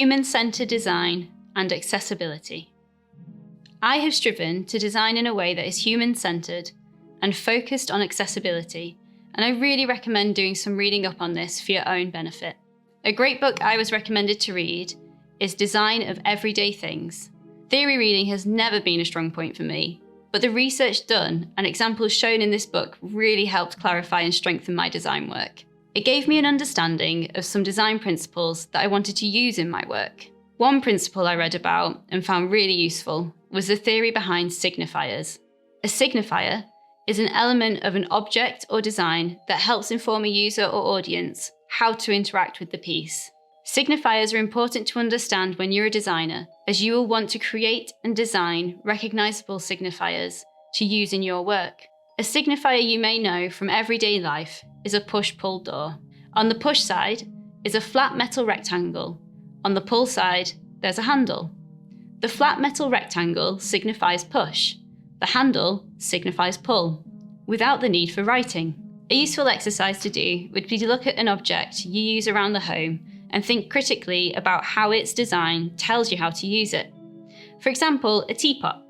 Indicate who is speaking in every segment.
Speaker 1: human-centered design and accessibility. I have striven to design in a way that is human-centered and focused on accessibility, and I really recommend doing some reading up on this for your own benefit. A great book I was recommended to read is Design of Everyday Things. Theory reading has never been a strong point for me, but the research done and examples shown in this book really helped clarify and strengthen my design work. It gave me an understanding of some design principles that I wanted to use in my work. One principle I read about and found really useful was the theory behind signifiers. A signifier is an element of an object or design that helps inform a user or audience how to interact with the piece. Signifiers are important to understand when you're a designer, as you will want to create and design recognizable signifiers to use in your work. A signifier you may know from everyday life is a push-pull door. On the push side is a flat metal rectangle. On the pull side, there's a handle. The flat metal rectangle signifies push. The handle signifies pull, without the need for writing. A useful exercise to do would be to look at an object you use around the home and think critically about how its design tells you how to use it. For example, a teapot.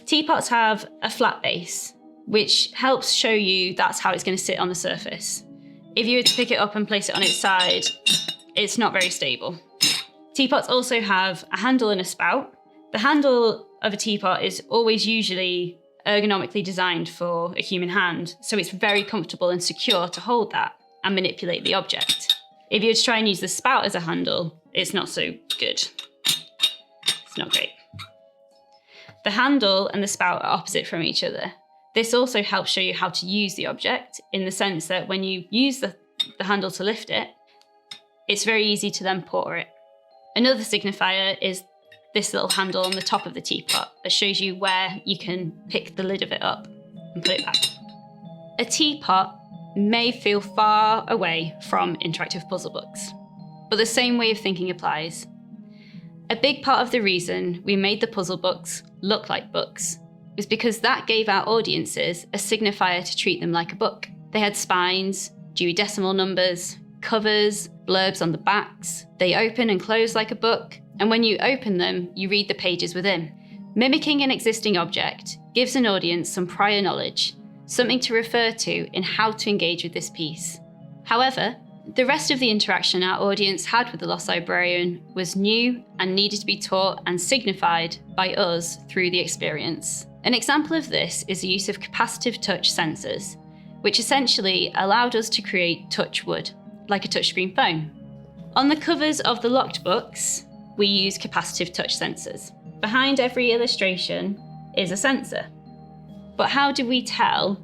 Speaker 1: Teapots have a flat base, which helps show you that's how it's going to sit on the surface. If you were to pick it up and place it on its side, it's not very stable. Teapots also have a handle and a spout. The handle of a teapot is always usually ergonomically designed for a human hand, so it's very comfortable and secure to hold that and manipulate the object. If you were to try and use the spout as a handle, it's not so good. It's not great. The handle and the spout are opposite from each other. This also helps show you how to use the object, in the sense that when you use the handle to lift it, it's very easy to then pour it. Another signifier is this little handle on the top of the teapot that shows you where you can pick the lid of it up and put it back. A teapot may feel far away from interactive puzzle books, but the same way of thinking applies. A big part of the reason we made the puzzle books look like books was because that gave our audiences a signifier to treat them like a book. They had spines, Dewey Decimal numbers, covers, blurbs on the backs. They open and close like a book, and when you open them, you read the pages within. Mimicking an existing object gives an audience some prior knowledge, something to refer to in how to engage with this piece. However, the rest of the interaction our audience had with the Lost Librarian was new and needed to be taught and signified by us through the experience. An example of this is the use of capacitive touch sensors, which essentially allowed us to create touch wood, like a touchscreen phone. On the covers of the locked books, we use capacitive touch sensors. Behind every illustration is a sensor. But how do we tell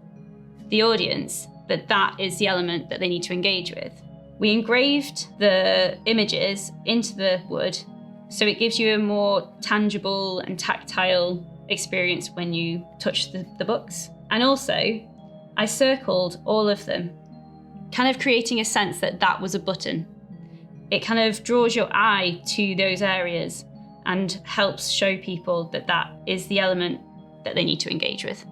Speaker 1: the audience that that is the element that they need to engage with? We engraved the images into the wood, so it gives you a more tangible and tactile experience when you touch the books. And also, I circled all of them, kind of creating a sense that that was a button. It kind of draws your eye to those areas and helps show people that that is the element that they need to engage with.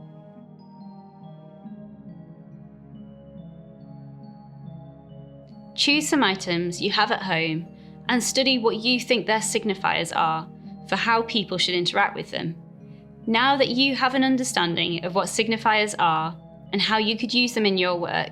Speaker 1: Choose some items you have at home and study what you think their signifiers are for how people should interact with them. Now that you have an understanding of what signifiers are and how you could use them in your work,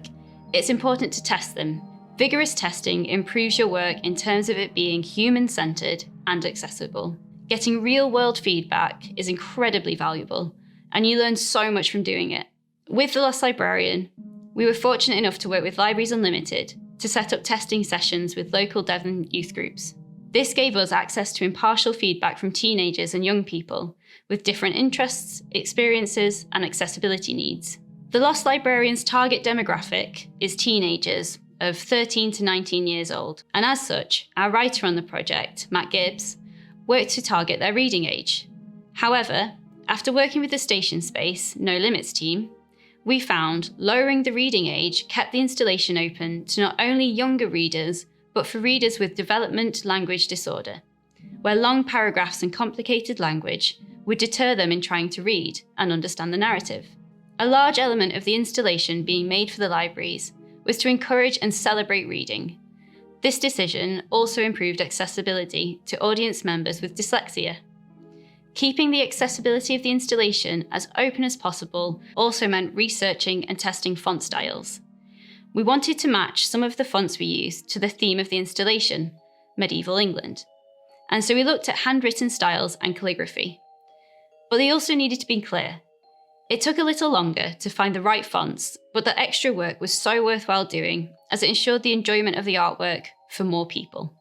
Speaker 1: it's important to test them. Vigorous testing improves your work in terms of it being human-centered and accessible. Getting real-world feedback is incredibly valuable, and you learn so much from doing it. With the Lost Librarian, we were fortunate enough to work with Libraries Unlimited to set up testing sessions with local Devon youth groups. This gave us access to impartial feedback from teenagers and young people with different interests, experiences, and accessibility needs. The Lost Librarian's target demographic is teenagers of 13 to 19 years old, and as such, our writer on the project, Matt Gibbs, worked to target their reading age. However, after working with the Station Space No Limits team, we found lowering the reading age kept the installation open to not only younger readers, but for readers with development language disorder, where long paragraphs and complicated language would deter them in trying to read and understand the narrative. A large element of the installation being made for the libraries was to encourage and celebrate reading. This decision also improved accessibility to audience members with dyslexia. Keeping the accessibility of the installation as open as possible also meant researching and testing font styles. We wanted to match some of the fonts we used to the theme of the installation, medieval England. And so we looked at handwritten styles and calligraphy. But they also needed to be clear. It took a little longer to find the right fonts, but the extra work was so worthwhile doing as it ensured the enjoyment of the artwork for more people.